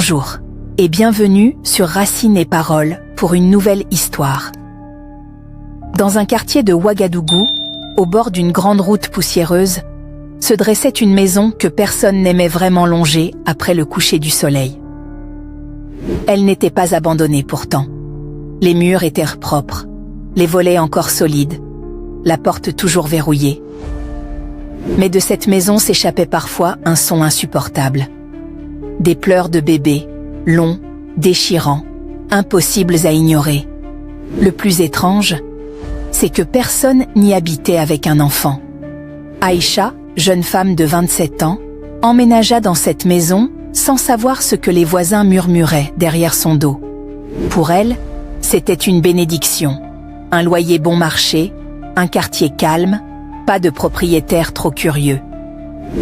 Bonjour et bienvenue sur Racines et Paroles pour une nouvelle histoire. Dans un quartier de Ouagadougou, au bord d'une grande route poussiéreuse, se dressait une maison que personne n'aimait vraiment longer après le coucher du soleil. Elle n'était pas abandonnée pourtant. Les murs étaient propres, les volets encore solides, la porte toujours verrouillée. Mais de cette maison s'échappait parfois un son insupportable. Des pleurs de bébé, longs, déchirants, impossibles à ignorer. Le plus étrange, c'est que personne n'y habitait avec un enfant. Aïcha, jeune femme de 27 ans, emménagea dans cette maison sans savoir ce que les voisins murmuraient derrière son dos. Pour elle, c'était une bénédiction. Un loyer bon marché, un quartier calme, pas de propriétaires trop curieux.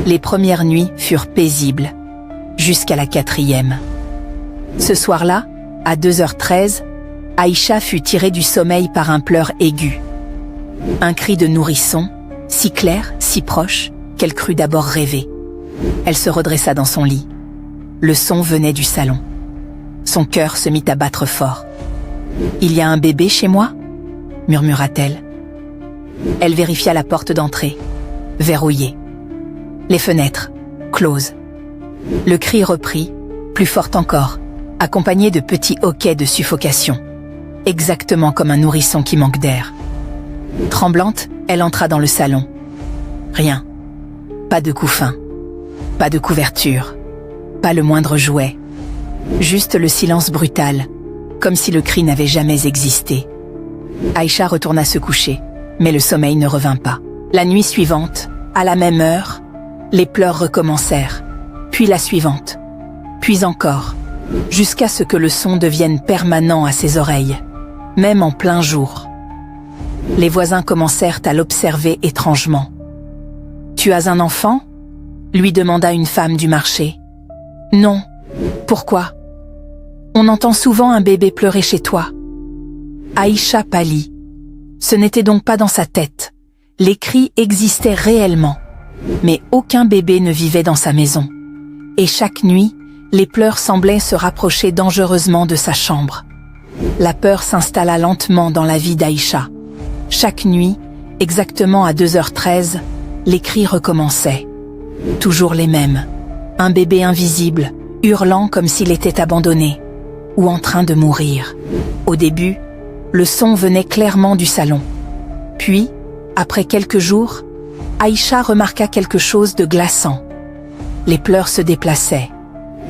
Les premières nuits furent paisibles, jusqu'à la 4e. Ce soir-là, à 2h13, Aïcha fut tirée du sommeil par un pleur aigu. Un cri de nourrisson, si clair, si proche, qu'elle crut d'abord rêver. Elle se redressa dans son lit. Le son venait du salon. Son cœur se mit à battre fort. « Il y a un bébé chez moi ?» murmura-t-elle. Elle vérifia la porte d'entrée, verrouillée. Les fenêtres, closes. Le cri reprit, plus fort encore, accompagné de petits hoquets de suffocation. Exactement comme un nourrisson qui manque d'air. Tremblante, elle entra dans le salon. Rien. Pas de couffin. Pas de couverture. Pas le moindre jouet. Juste le silence brutal, comme si le cri n'avait jamais existé. Aïcha retourna se coucher, mais le sommeil ne revint pas. La nuit suivante, à la même heure, les pleurs recommencèrent, puis la suivante, puis encore, jusqu'à ce que le son devienne permanent à ses oreilles, même en plein jour. Les voisins commencèrent à l'observer étrangement. « Tu as un enfant ?» lui demanda une femme du marché. « Non. Pourquoi ? On entend souvent un bébé pleurer chez toi. » Aïcha pâlit. Ce n'était donc pas dans sa tête. Les cris existaient réellement. Mais aucun bébé ne vivait dans sa maison. Et chaque nuit, les pleurs semblaient se rapprocher dangereusement de sa chambre. La peur s'installa lentement dans la vie d'Aïcha. Chaque nuit, exactement à 2h13, les cris recommençaient. Toujours les mêmes. Un bébé invisible, hurlant comme s'il était abandonné, ou en train de mourir. Au début, le son venait clairement du salon. Puis, après quelques jours, Aïcha remarqua quelque chose de glaçant. Les pleurs se déplaçaient.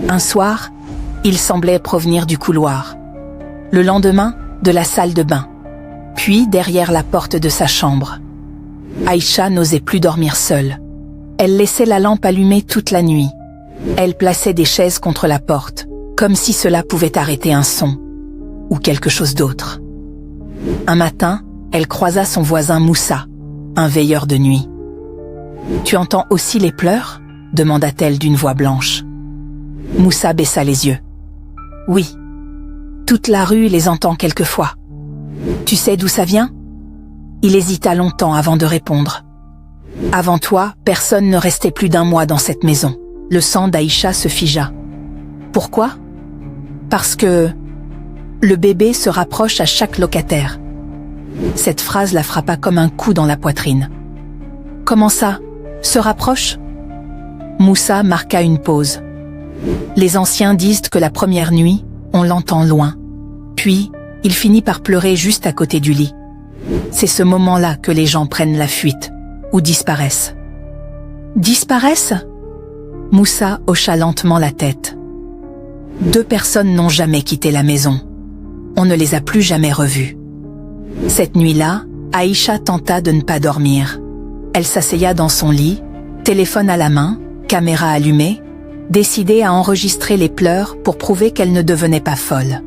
Un soir, ils semblaient provenir du couloir. Le lendemain, de la salle de bain. Puis derrière la porte de sa chambre. Aïcha n'osait plus dormir seule. Elle laissait la lampe allumée toute la nuit. Elle plaçait des chaises contre la porte, comme si cela pouvait arrêter un son, ou quelque chose d'autre. Un matin, elle croisa son voisin Moussa, un veilleur de nuit. « Tu entends aussi les pleurs ?» demanda-t-elle d'une voix blanche. Moussa baissa les yeux. « Oui. Toute la rue les entend quelquefois. Tu sais d'où ça vient ?» Il hésita longtemps avant de répondre. « Avant toi, personne ne restait plus d'1 mois dans cette maison. » Le sang d'Aïcha se figea. « Pourquoi ? Parce que le bébé se rapproche à chaque locataire. » Cette phrase la frappa comme un coup dans la poitrine. « Comment ça ? Se rapproche ?» Moussa marqua une pause. « Les anciens disent que la première nuit, on l'entend loin. Puis, il finit par pleurer juste à côté du lit. C'est ce moment-là que les gens prennent la fuite, ou disparaissent. »« Disparaissent ?» Moussa hocha lentement la tête. 2 personnes n'ont jamais quitté la maison. On ne les a plus jamais revues. Cette nuit-là, Aïcha tenta de ne pas dormir. Elle s'asseya dans son lit, téléphone à la main, caméra allumée, décidée à enregistrer les pleurs pour prouver qu'elle ne devenait pas folle.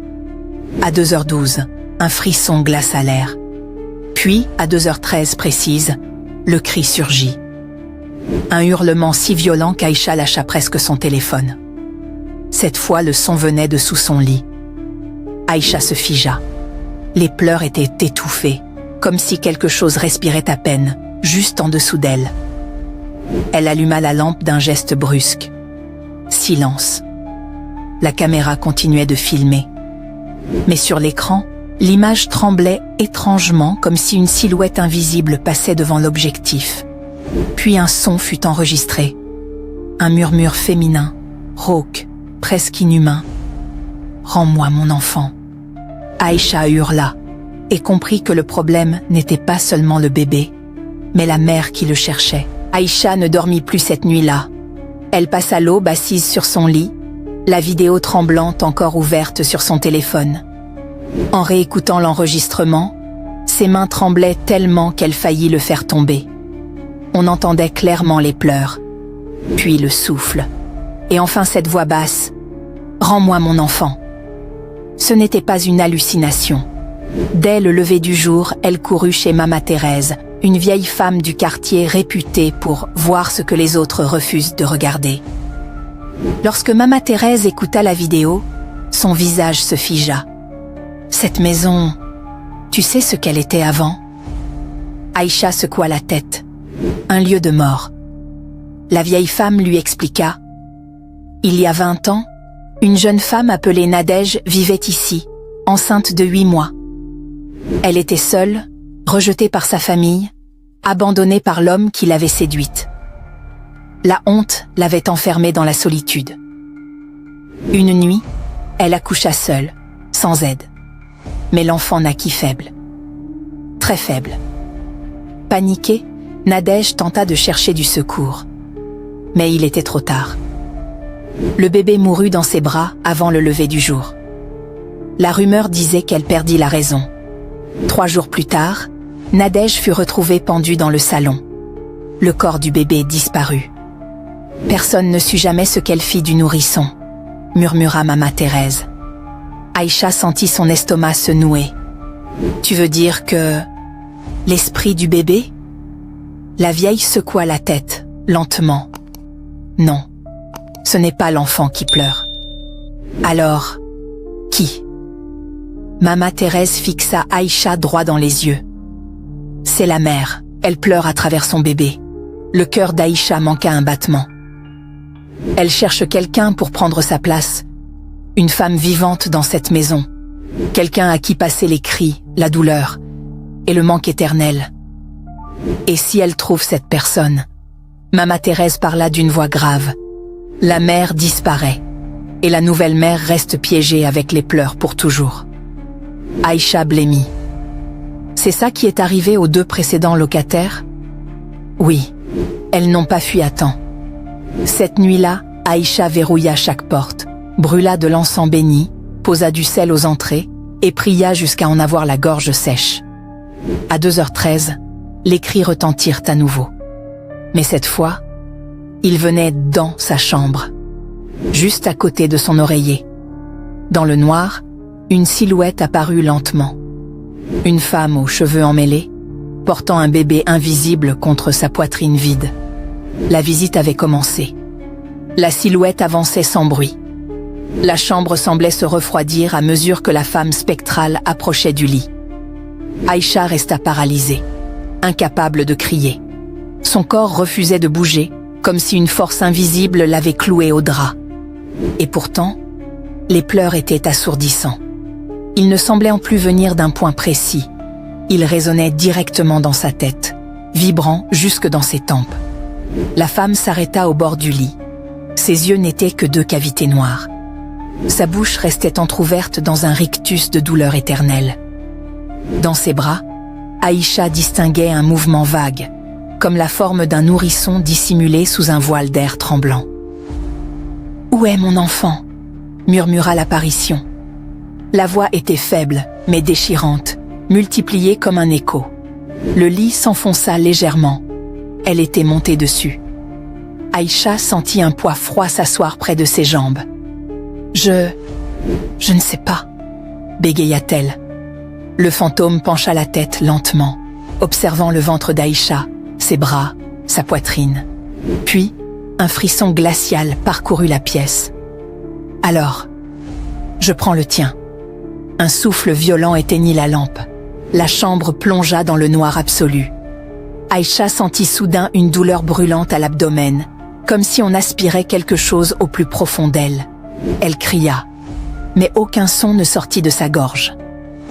À 2h12, un frisson glaça l'air. Puis, à 2h13 précise, le cri surgit. Un hurlement si violent qu'Aïcha lâcha presque son téléphone. Cette fois, le son venait de sous son lit. Aïcha se figea. Les pleurs étaient étouffés, comme si quelque chose respirait à peine, juste en dessous d'elle. Elle alluma la lampe d'un geste brusque. Silence. la caméra continuait de filmer. Mais sur l'écran, l'image tremblait étrangement comme si une silhouette invisible passait devant l'objectif. Puis un son fut enregistré. Un murmure féminin, rauque, presque inhumain. « Rends-moi mon enfant !» Aïcha hurla et comprit que le problème n'était pas seulement le bébé, mais la mère qui le cherchait. Aïcha ne dormit plus cette nuit-là. Elle passa l'aube assise sur son lit, la vidéo tremblante encore ouverte sur son téléphone. En réécoutant l'enregistrement, ses mains tremblaient tellement qu'elle faillit le faire tomber. On entendait clairement les pleurs, puis le souffle, et enfin cette voix basse « Rends-moi mon enfant !» Ce n'était pas une hallucination. Dès le lever du jour, elle courut chez Mama Thérèse, une vieille femme du quartier réputée pour voir ce que les autres refusent de regarder. Lorsque Mama Thérèse écouta la vidéo, son visage se figea. Cette maison, tu sais ce qu'elle était avant? Aïcha secoua la tête. Un lieu de mort. La vieille femme lui expliqua. Il y a 20 ans, une jeune femme appelée Nadège vivait ici, enceinte de 8 mois. Elle était seule, rejetée par sa famille, abandonnée par l'homme qui l'avait séduite. La honte l'avait enfermée dans la solitude. Une nuit, elle accoucha seule, sans aide. Mais l'enfant naquit faible. Très faible. Paniquée, Nadège tenta de chercher du secours. Mais il était trop tard. Le bébé mourut dans ses bras avant le lever du jour. La rumeur disait qu'elle perdit la raison. 3 jours plus tard, Nadège fut retrouvée pendue dans le salon. Le corps du bébé disparut. Personne ne sut jamais ce qu'elle fit du nourrisson, murmura Mama Thérèse. Aïcha sentit son estomac se nouer. Tu veux dire que... l'esprit du bébé? La vieille secoua la tête, lentement. Non, ce n'est pas l'enfant qui pleure. Alors, qui? Mama Thérèse fixa Aïcha droit dans les yeux. C'est la mère, elle pleure à travers son bébé. Le cœur d'Aïcha manqua un battement. Elle cherche quelqu'un pour prendre sa place. Une femme vivante dans cette maison. Quelqu'un à qui passer les cris, la douleur et le manque éternel. Et si elle trouve cette personne? Mama Thérèse parla d'une voix grave. La mère disparaît, et la nouvelle mère reste piégée avec les pleurs pour toujours. Aïcha blêmit. C'est ça qui est arrivé aux 2 précédents locataires? Oui, elles n'ont pas fui à temps. Cette nuit-là, Aïcha verrouilla chaque porte, brûla de l'encens béni, posa du sel aux entrées et pria jusqu'à en avoir la gorge sèche. À 2h13, les cris retentirent à nouveau. Mais cette fois, il venait dans sa chambre, juste à côté de son oreiller. Dans le noir, une silhouette apparut lentement. Une femme aux cheveux emmêlés, portant un bébé invisible contre sa poitrine vide. La visite avait commencé. La silhouette avançait sans bruit. La chambre semblait se refroidir à mesure que la femme spectrale approchait du lit. Aïcha resta paralysée, incapable de crier. Son corps refusait de bouger, comme si une force invisible l'avait clouée au drap. Et pourtant, les pleurs étaient assourdissants. Ils ne semblaient en plus venir d'un point précis. Ils résonnaient directement dans sa tête, vibrant jusque dans ses tempes. La femme s'arrêta au bord du lit. Ses yeux n'étaient que 2 cavités noires. Sa bouche restait entr'ouverte dans un rictus de douleur éternelle. Dans ses bras, Aïcha distinguait un mouvement vague, comme la forme d'un nourrisson dissimulé sous un voile d'air tremblant. « Où est mon enfant ?» murmura l'apparition. La voix était faible, mais déchirante, multipliée comme un écho. Le lit s'enfonça légèrement. Elle était montée dessus. Aïcha sentit un poids froid s'asseoir près de ses jambes. « Je ne sais pas », bégaya-t-elle. Le fantôme pencha la tête lentement, observant le ventre d'Aïcha, ses bras, sa poitrine. Puis, un frisson glacial parcourut la pièce. « Alors, je prends le tien. » Un souffle violent éteignit la lampe. La chambre plongea dans le noir absolu. Aïcha sentit soudain une douleur brûlante à l'abdomen, comme si on aspirait quelque chose au plus profond d'elle. Elle cria, mais aucun son ne sortit de sa gorge.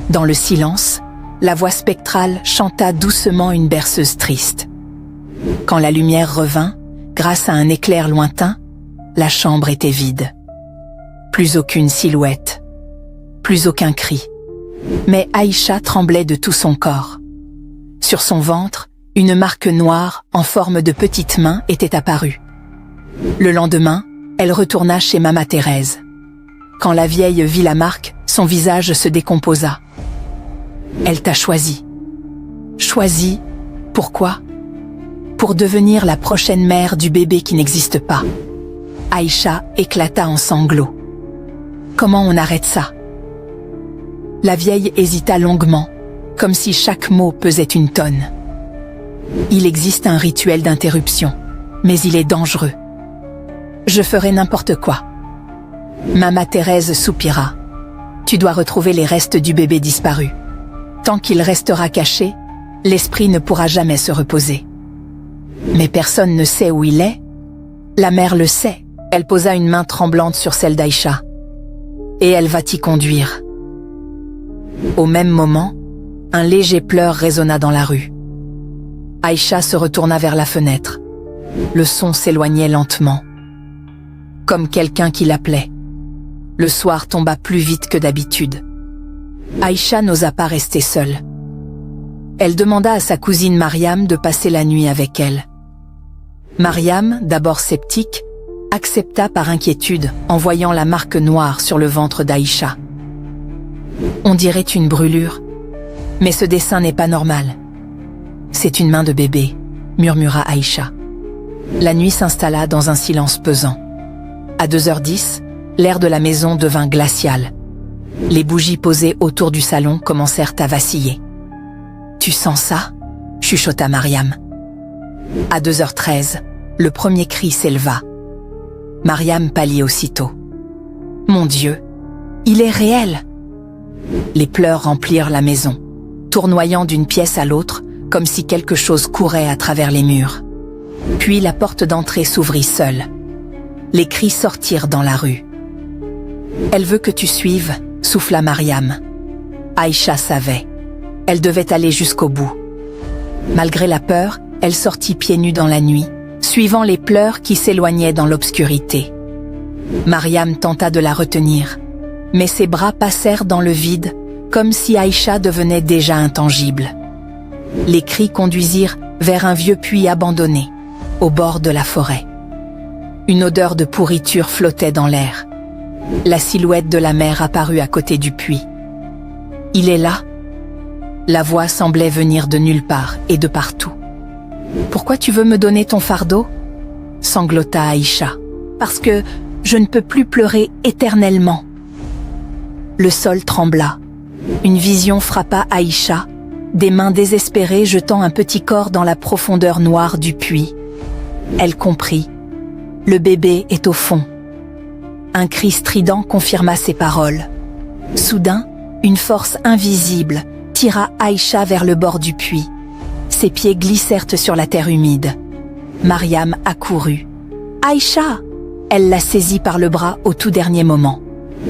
Dans le silence, la voix spectrale chanta doucement une berceuse triste. Quand la lumière revint, grâce à un éclair lointain, la chambre était vide. Plus aucune silhouette, plus aucun cri. Mais Aïcha tremblait de tout son corps. Sur son ventre, une marque noire en forme de petite main était apparue. Le lendemain, elle retourna chez Mama Thérèse. Quand la vieille vit la marque, son visage se décomposa. Elle t'a choisi. Choisi, pourquoi? Pour devenir la prochaine mère du bébé qui n'existe pas. Aïcha éclata en sanglots. Comment on arrête ça? La vieille hésita longuement, comme si chaque mot pesait une tonne. Il existe un rituel d'interruption, mais il est dangereux. Je ferai n'importe quoi. Mama Thérèse soupira. Tu dois retrouver les restes du bébé disparu. Tant qu'il restera caché, l'esprit ne pourra jamais se reposer. Mais personne ne sait où il est. La mère le sait. Elle posa une main tremblante sur celle d'Aïcha. Et elle va t'y conduire. Au même moment, un léger pleur résonna dans la rue. Aïcha se retourna vers la fenêtre. Le son s'éloignait lentement. Comme quelqu'un qui l'appelait. Le soir tomba plus vite que d'habitude. Aïcha n'osa pas rester seule. Elle demanda à sa cousine Mariam de passer la nuit avec elle. Mariam, d'abord sceptique, accepta par inquiétude en voyant la marque noire sur le ventre d'Aïcha. On dirait une brûlure, mais ce dessin n'est pas normal. C'est une main de bébé, murmura Aïcha. La nuit s'installa dans un silence pesant. À 2h10, l'air de la maison devint glacial. Les bougies posées autour du salon commencèrent à vaciller. « Tu sens ça ?» chuchota Mariam. À 2h13, le premier cri s'éleva. Mariam pâlit aussitôt. « Mon Dieu, il est réel !» Les pleurs remplirent la maison, tournoyant d'une pièce à l'autre, comme si quelque chose courait à travers les murs. Puis la porte d'entrée s'ouvrit seule. Les cris sortirent dans la rue. « Elle veut que tu suives », souffla Mariam. Aïcha savait. Elle devait aller jusqu'au bout. Malgré la peur, elle sortit pieds nus dans la nuit, suivant les pleurs qui s'éloignaient dans l'obscurité. Mariam tenta de la retenir, mais ses bras passèrent dans le vide, comme si Aïcha devenait déjà intangible. Les cris conduisirent vers un vieux puits abandonné, au bord de la forêt. Une odeur de pourriture flottait dans l'air. La silhouette de la mère apparut à côté du puits. « Il est là ?» La voix semblait venir de nulle part et de partout. « Pourquoi tu veux me donner ton fardeau ?» sanglota Aïcha. « Parce que je ne peux plus pleurer éternellement. » Le sol trembla. Une vision frappa Aïcha, des mains désespérées jetant un petit corps dans la profondeur noire du puits. Elle comprit. Le bébé est au fond. Un cri strident confirma ses paroles. Soudain, une force invisible tira Aïcha vers le bord du puits. Ses pieds glissèrent sur la terre humide. Mariam accourut. « Aïcha !» Elle la saisit par le bras au tout dernier moment.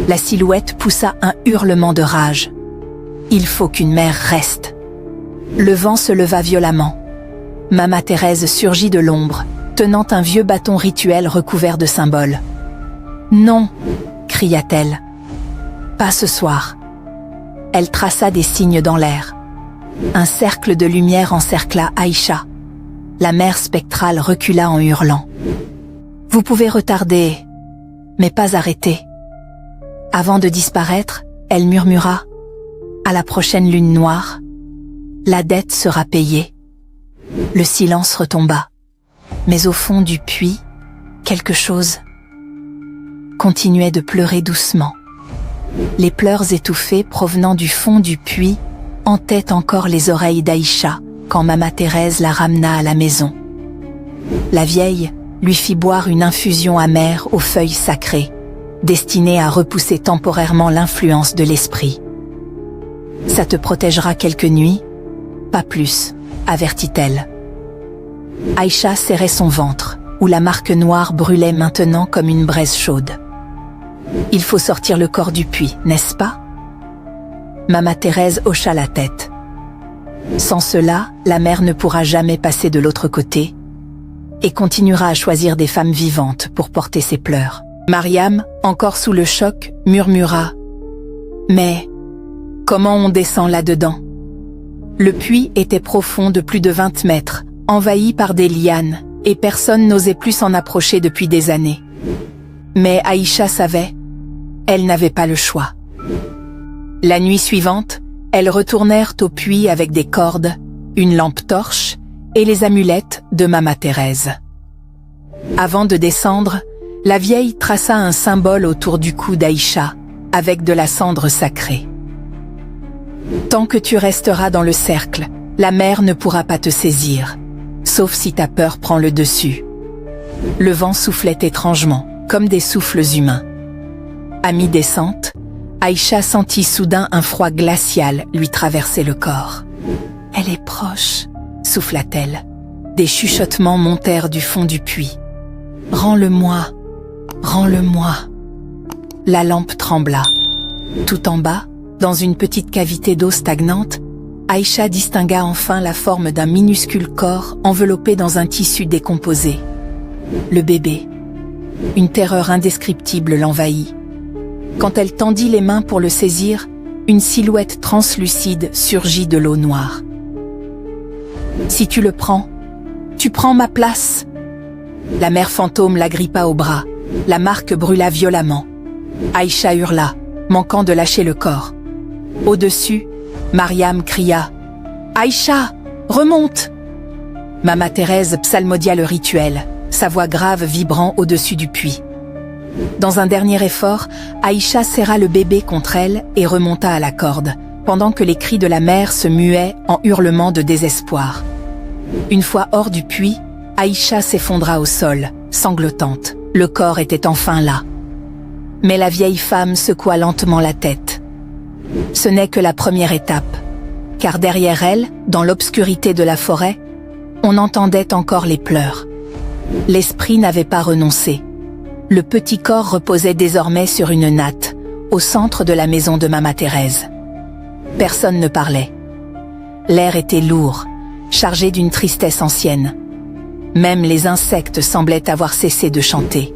La silhouette poussa un hurlement de rage. « Il faut qu'une mère reste !» Le vent se leva violemment. Mama Thérèse surgit de l'ombre, tenant un vieux bâton rituel recouvert de symboles. « Non !» cria-t-elle. « Pas ce soir !» Elle traça des signes dans l'air. Un cercle de lumière encercla Aïcha. La mère spectrale recula en hurlant. « Vous pouvez retarder, mais pas arrêter. » Avant de disparaître, elle murmura. « À la prochaine lune noire, la dette sera payée. » Le silence retomba. Mais au fond du puits, quelque chose continuait de pleurer doucement. Les pleurs étouffés provenant du fond du puits hantaient encore les oreilles d'Aïcha quand Mama Thérèse la ramena à la maison. La vieille lui fit boire une infusion amère aux feuilles sacrées, destinée à repousser temporairement l'influence de l'esprit. « Ça te protégera quelques nuits, pas plus », avertit-elle. Aïcha serrait son ventre, où la marque noire brûlait maintenant comme une braise chaude. Il faut sortir le corps du puits, n'est-ce pas? Mama Thérèse hocha la tête. Sans cela, la mère ne pourra jamais passer de l'autre côté et continuera à choisir des femmes vivantes pour porter ses pleurs. Mariam, encore sous le choc, murmura « Mais comment on descend là-dedans ?» Le puits était profond de plus de 20 mètres, envahi par des lianes, et personne n'osait plus s'en approcher depuis des années. Mais Aïcha savait, elle n'avait pas le choix. La nuit suivante, elles retournèrent au puits avec des cordes, une lampe torche et les amulettes de Mama Thérèse. Avant de descendre, la vieille traça un symbole autour du cou d'Aïcha, avec de la cendre sacrée. Tant que tu resteras dans le cercle, la mer ne pourra pas te saisir, sauf si ta peur prend le dessus. Le vent soufflait étrangement, comme des souffles humains. À mi-descente, Aïcha sentit soudain un froid glacial lui traverser le corps. « Elle est proche », souffla-t-elle. Des chuchotements montèrent du fond du puits. « Rends-le-moi, rends-le-moi ». La lampe trembla. Tout en bas, dans une petite cavité d'eau stagnante, Aïcha distingua enfin la forme d'un minuscule corps enveloppé dans un tissu décomposé. Le bébé. Une terreur indescriptible l'envahit. Quand elle tendit les mains pour le saisir, une silhouette translucide surgit de l'eau noire. « Si tu le prends, tu prends ma place !» La mère fantôme l'agrippa au bras. La marque brûla violemment. Aïcha hurla, manquant de lâcher le corps. Au-dessus, Mariam cria « Aïcha, remonte !» Mama Thérèse psalmodia le rituel, sa voix grave vibrant au-dessus du puits. Dans un dernier effort, Aïcha serra le bébé contre elle et remonta à la corde, pendant que les cris de la mère se muaient en hurlements de désespoir. Une fois hors du puits, Aïcha s'effondra au sol, sanglotante. Le corps était enfin là. Mais la vieille femme secoua lentement la tête. Ce n'est que la première étape, car derrière elle, dans l'obscurité de la forêt, on entendait encore les pleurs. L'esprit n'avait pas renoncé. Le petit corps reposait désormais sur une natte, au centre de la maison de Mama Thérèse. Personne ne parlait. L'air était lourd, chargé d'une tristesse ancienne. Même les insectes semblaient avoir cessé de chanter.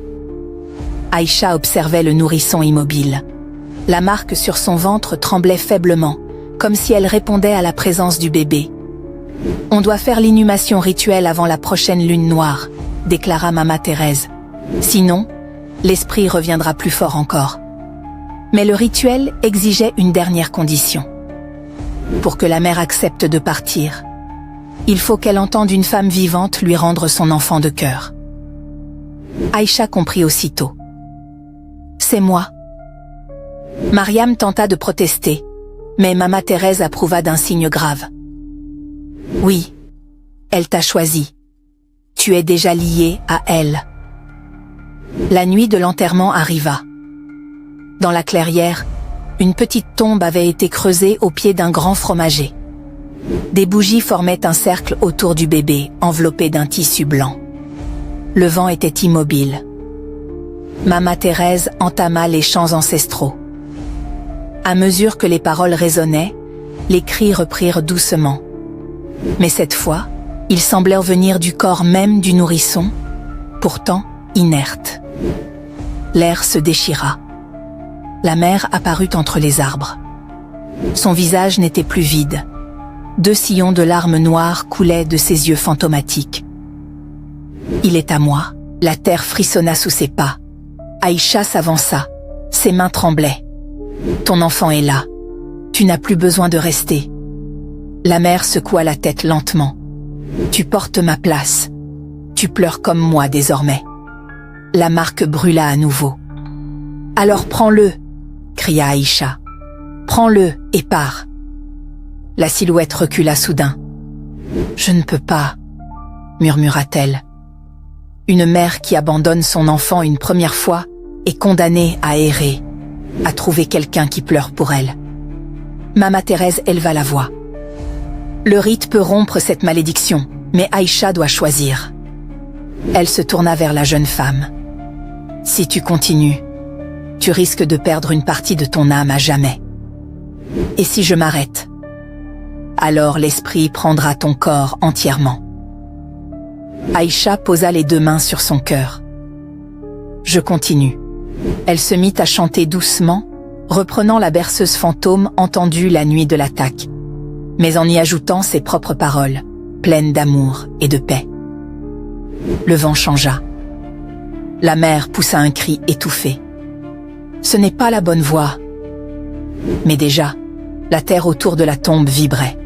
Aïcha observait le nourrisson immobile. La marque sur son ventre tremblait faiblement, comme si elle répondait à la présence du bébé. « On doit faire l'inhumation rituelle avant la prochaine lune noire », déclara Mama Thérèse. « Sinon, l'esprit reviendra plus fort encore. » Mais le rituel exigeait une dernière condition. Pour que la mère accepte de partir, il faut qu'elle entende une femme vivante lui rendre son enfant de cœur. Aïcha comprit aussitôt. « C'est moi. » Mariam tenta de protester, mais Mama Thérèse approuva d'un signe grave. « Oui, elle t'a choisi. Tu es déjà lié à elle. » La nuit de l'enterrement arriva. Dans la clairière, une petite tombe avait été creusée au pied d'un grand fromager. Des bougies formaient un cercle autour du bébé, enveloppé d'un tissu blanc. Le vent était immobile. Mama Thérèse entama les chants ancestraux. À mesure que les paroles résonnaient, les cris reprirent doucement. Mais cette fois, ils semblaient venir du corps même du nourrisson, pourtant inerte. L'air se déchira. La mère apparut entre les arbres. Son visage n'était plus vide. 2 sillons de larmes noires coulaient de ses yeux fantomatiques. « Il est à moi !» La terre frissonna sous ses pas. Aïcha s'avança. Ses mains tremblaient. « Ton enfant est là. Tu n'as plus besoin de rester. » La mère secoua la tête lentement. « Tu portes ma place. Tu pleures comme moi désormais. » La marque brûla à nouveau. « Alors prends-le !» cria Aïcha. « Prends-le et pars. » La silhouette recula soudain. « Je ne peux pas, » murmura-t-elle. Une mère qui abandonne son enfant une première fois est condamnée à errer, à trouver quelqu'un qui pleure pour elle. Mama Thérèse éleva la voix. « Le rite peut rompre cette malédiction, mais Aïcha doit choisir. » Elle se tourna vers la jeune femme. « Si tu continues, tu risques de perdre une partie de ton âme à jamais. Et si je m'arrête? Alors l'esprit prendra ton corps entièrement. Aïcha posa les 2 mains sur son cœur. Je continue. Elle se mit à chanter doucement, reprenant la berceuse fantôme entendue la nuit de l'attaque, mais en y ajoutant ses propres paroles, pleines d'amour et de paix. Le vent changea. La mère poussa un cri étouffé. Ce n'est pas la bonne voie. Mais déjà, la terre autour de la tombe vibrait.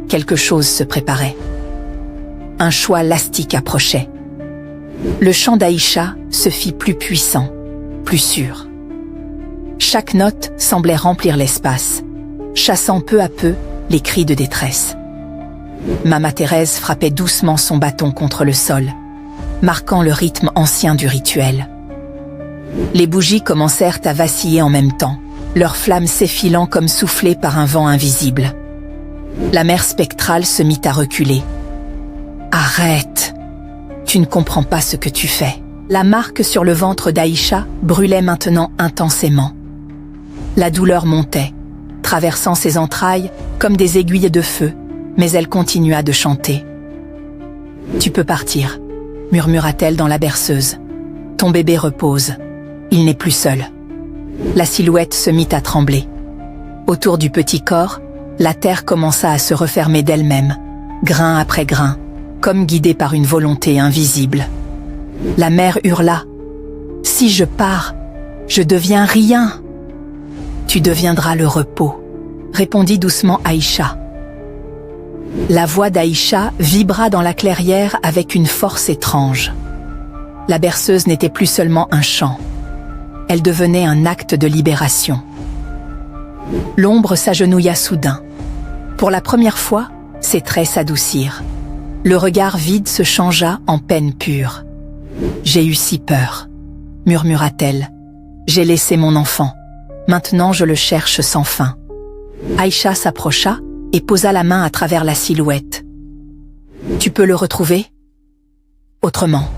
Quelque chose se préparait. Un choix lastique approchait. Le chant d'Aïcha se fit plus puissant, plus sûr. Chaque note semblait remplir l'espace, chassant peu à peu les cris de détresse. Mama Thérèse frappait doucement son bâton contre le sol, marquant le rythme ancien du rituel. Les bougies commencèrent à vaciller en même temps, leurs flammes s'effilant comme soufflées par un vent invisible. La mère spectrale se mit à reculer. « Arrête! Tu ne comprends pas ce que tu fais. » La marque sur le ventre d'Aïcha brûlait maintenant intensément. La douleur montait, traversant ses entrailles comme des aiguilles de feu, mais elle continua de chanter. « Tu peux partir, » murmura-t-elle dans la berceuse. « Ton bébé repose. Il n'est plus seul. » La silhouette se mit à trembler. Autour du petit corps, la terre commença à se refermer d'elle-même, grain après grain, comme guidée par une volonté invisible. La mère hurla. « Si je pars, je deviens rien. »« Tu deviendras le repos, » répondit doucement Aïcha. La voix d'Aïcha vibra dans la clairière avec une force étrange. La berceuse n'était plus seulement un chant. Elle devenait un acte de libération. L'ombre s'agenouilla soudain. Pour la première fois, ses traits s'adoucirent. Le regard vide se changea en peine pure. « J'ai eu si peur, » murmura-t-elle. « J'ai laissé mon enfant. Maintenant je le cherche sans fin. » Aïcha s'approcha et posa la main à travers la silhouette. « Tu peux le retrouver ?»« Autrement. »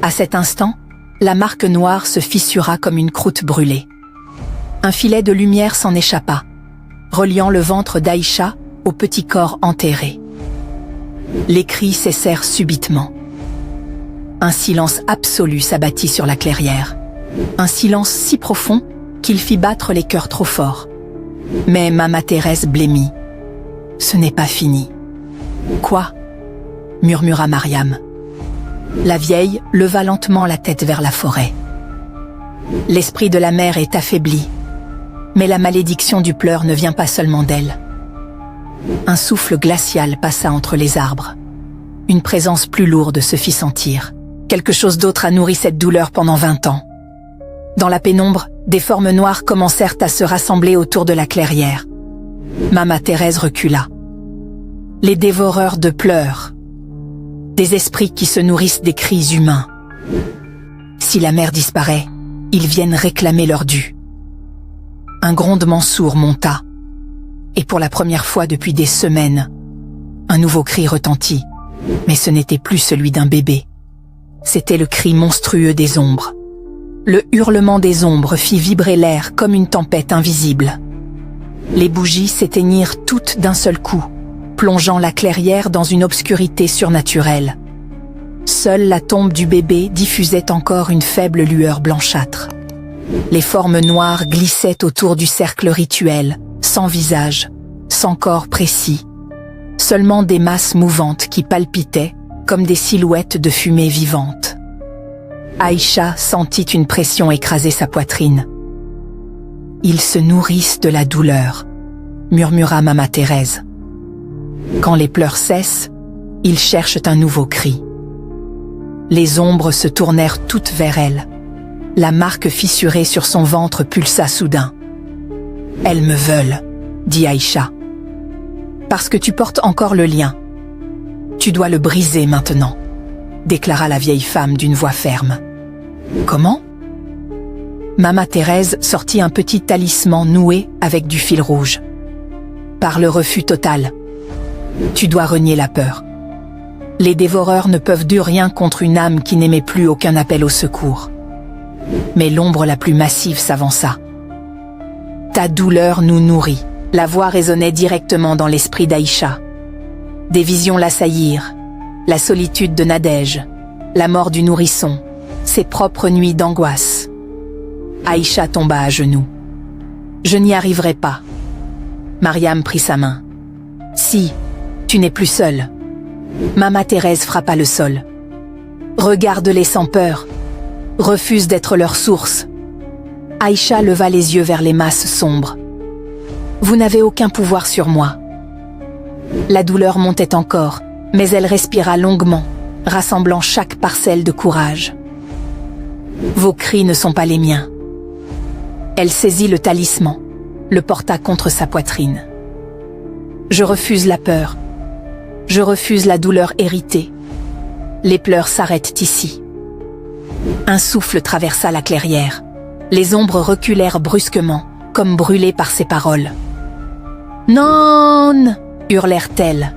À cet instant, la marque noire se fissura comme une croûte brûlée. Un filet de lumière s'en échappa, reliant le ventre d'Aïcha au petit corps enterré. Les cris cessèrent subitement. Un silence absolu s'abattit sur la clairière. Un silence si profond qu'il fit battre les cœurs trop fort. Mais Mama Thérèse blêmit. « Ce n'est pas fini. »« Quoi ?» murmura Mariam. La vieille leva lentement la tête vers la forêt. L'esprit de la mère est affaibli, mais la malédiction du pleur ne vient pas seulement d'elle. Un souffle glacial passa entre les arbres. Une présence plus lourde se fit sentir. Quelque chose d'autre a nourri cette douleur pendant 20 ans. Dans la pénombre, des formes noires commencèrent à se rassembler autour de la clairière. Mama Thérèse recula. Les dévoreurs de pleurs. Des esprits qui se nourrissent des cris humains. Si la mère disparaît, ils viennent réclamer leur dû. Un grondement sourd monta. Et pour la première fois depuis des semaines, un nouveau cri retentit. Mais ce n'était plus celui d'un bébé. C'était le cri monstrueux des ombres. Le hurlement des ombres fit vibrer l'air comme une tempête invisible. Les bougies s'éteignirent toutes d'un seul coup, plongeant la clairière dans une obscurité surnaturelle. Seule la tombe du bébé diffusait encore une faible lueur blanchâtre. Les formes noires glissaient autour du cercle rituel, sans visage, sans corps précis. Seulement des masses mouvantes qui palpitaient comme des silhouettes de fumée vivante. Aïcha sentit une pression écraser sa poitrine. « Ils se nourrissent de la douleur », murmura Mama Thérèse. Quand les pleurs cessent, ils cherchent un nouveau cri. Les ombres se tournèrent toutes vers elle. La marque fissurée sur son ventre pulsa soudain. « Elles me veulent », dit Aïcha. « Parce que tu portes encore le lien. Tu dois le briser maintenant, » déclara la vieille femme d'une voix ferme. « Comment ?» Mama Thérèse sortit un petit talisman noué avec du fil rouge. « Par le refus total. Tu dois renier la peur. Les dévoreurs ne peuvent dire rien contre une âme qui n'émet plus aucun appel au secours. Mais l'ombre la plus massive s'avança. « Ta douleur nous nourrit », la voix résonnait directement dans l'esprit d'Aïcha. Des visions l'assaillirent, la solitude de Nadège, la mort du nourrisson, ses propres nuits d'angoisse. Aïcha tomba à genoux. « Je n'y arriverai pas. » Mariam prit sa main. « Si, tu n'es plus seule. » Mama Thérèse frappa le sol. « Regarde-les sans peur. Refuse d'être leur source. » Aïcha leva les yeux vers les masses sombres. « Vous n'avez aucun pouvoir sur moi. » La douleur montait encore, mais elle respira longuement, rassemblant chaque parcelle de courage. « Vos cris ne sont pas les miens. » Elle saisit le talisman, le porta contre sa poitrine. « Je refuse la peur. Je refuse la douleur héritée. Les pleurs s'arrêtent ici. » Un souffle traversa la clairière. Les ombres reculèrent brusquement, comme brûlées par ses paroles. « Non !» hurlèrent-elles.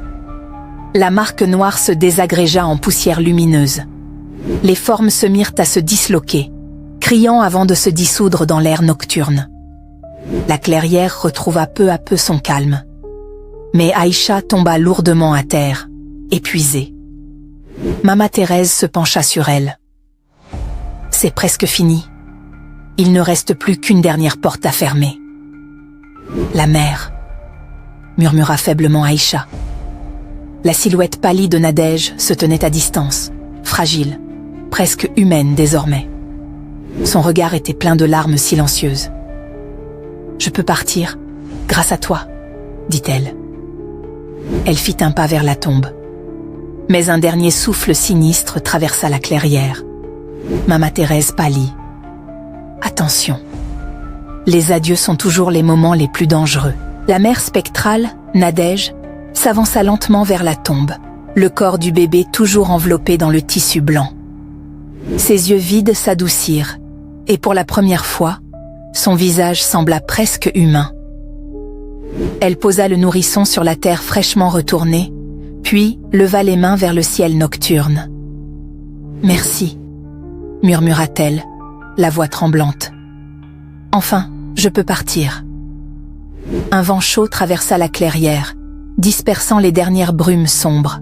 La marque noire se désagrégea en poussière lumineuse. Les formes se mirent à se disloquer, criant avant de se dissoudre dans l'air nocturne. La clairière retrouva peu à peu son calme. Mais Aïcha tomba lourdement à terre, épuisée. Mama Thérèse se pencha sur elle. « C'est presque fini. Il ne reste plus qu'une dernière porte à fermer. »« La mer » murmura faiblement Aïcha. La silhouette pâlie de Nadège se tenait à distance, fragile, presque humaine désormais. Son regard était plein de larmes silencieuses. « Je peux partir, grâce à toi, » dit-elle. Elle fit un pas vers la tombe. Mais un dernier souffle sinistre traversa la clairière. Mama Thérèse pâlit. « Attention. Les adieux sont toujours les moments les plus dangereux. » La mère spectrale, Nadège, s'avança lentement vers la tombe, le corps du bébé toujours enveloppé dans le tissu blanc. Ses yeux vides s'adoucirent, et pour la première fois, son visage sembla presque humain. Elle posa le nourrisson sur la terre fraîchement retournée, puis leva les mains vers le ciel nocturne. « Merci », murmura-t-elle, la voix tremblante. « Enfin, je peux partir. » Un vent chaud traversa la clairière, dispersant les dernières brumes sombres.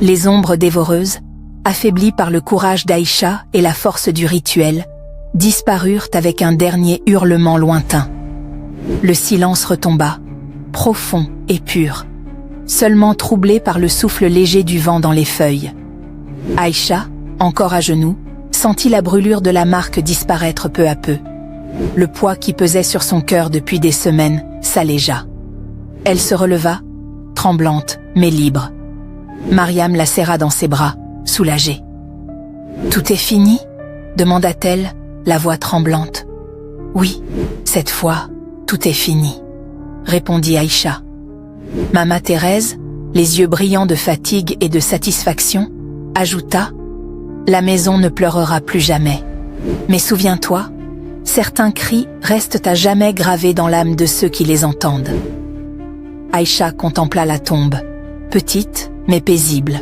Les ombres dévoreuses, affaiblies par le courage d'Aïcha et la force du rituel, disparurent avec un dernier hurlement lointain. Le silence retomba, profond et pur, seulement troublé par le souffle léger du vent dans les feuilles. Aïcha, encore à genoux, sentit la brûlure de la marque disparaître peu à peu. Le poids qui pesait sur son cœur depuis des semaines s'allégea. Elle se releva, tremblante mais libre. Mariam la serra dans ses bras, soulagée. « Tout est fini ?» demanda-t-elle, la voix tremblante. « Oui, cette fois, tout est fini », répondit Aïcha. Mama Thérèse, les yeux brillants de fatigue et de satisfaction, ajouta « La maison ne pleurera plus jamais. Mais souviens-toi, certains cris restent à jamais gravés dans l'âme de ceux qui les entendent. » Aïcha contempla la tombe, petite mais paisible.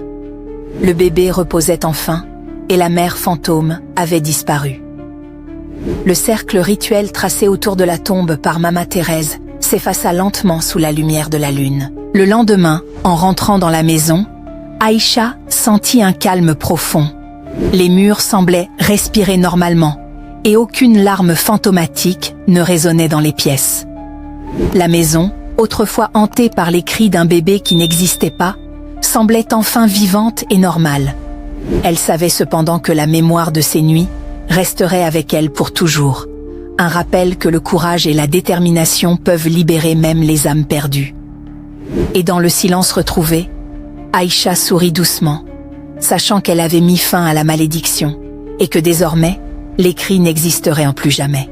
Le bébé reposait enfin, et la mère fantôme avait disparu. Le cercle rituel tracé autour de la tombe par Mama Thérèse s'effaça lentement sous la lumière de la lune. Le lendemain, en rentrant dans la maison, Aïcha sentit un calme profond. Les murs semblaient respirer normalement, et aucune larme fantomatique ne résonnait dans les pièces. La maison, autrefois hantée par les cris d'un bébé qui n'existait pas, semblait enfin vivante et normale. Elle savait cependant que la mémoire de ces nuits resterait avec elle pour toujours, un rappel que le courage et la détermination peuvent libérer même les âmes perdues. Et dans le silence retrouvé, Aïcha sourit doucement, sachant qu'elle avait mis fin à la malédiction et que désormais, les cris n'existeraient en plus jamais.